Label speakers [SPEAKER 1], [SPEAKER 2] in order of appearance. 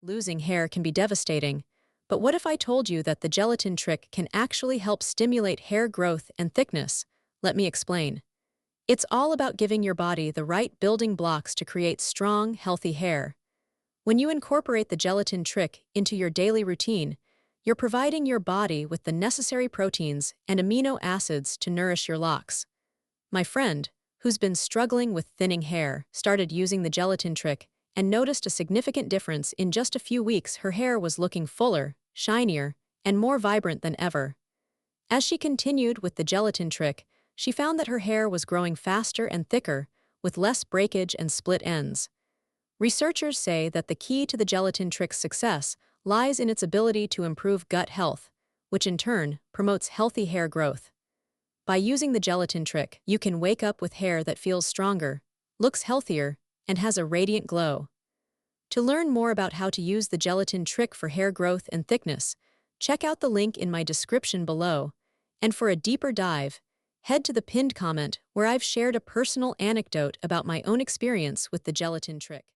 [SPEAKER 1] Losing hair can be devastating, but what if I told you that the gelatin trick can actually help stimulate hair growth and thickness? Let me explain. It's all about giving your body the right building blocks to create strong, healthy hair. When you incorporate the gelatin trick into your daily routine, you're providing your body with the necessary proteins and amino acids to nourish your locks. My friend, who's been struggling with thinning hair, started using the gelatin trick and noticed a significant difference. In just a few weeks. Her hair was looking fuller, shinier, and more vibrant than ever. As she continued with the gelatin trick, she found that her hair was growing faster and thicker, with less breakage and split ends. Researchers say that the key to the gelatin trick's success lies in its ability to improve gut health, which in turn promotes healthy hair growth. By using the gelatin trick, you can wake up with hair that feels stronger, looks healthier, and has a radiant glow. To learn more about how to use the gelatin trick for hair growth and thickness, check out the link in my description below. And for a deeper dive, head to the pinned comment where I've shared a personal anecdote about my own experience with the gelatin trick.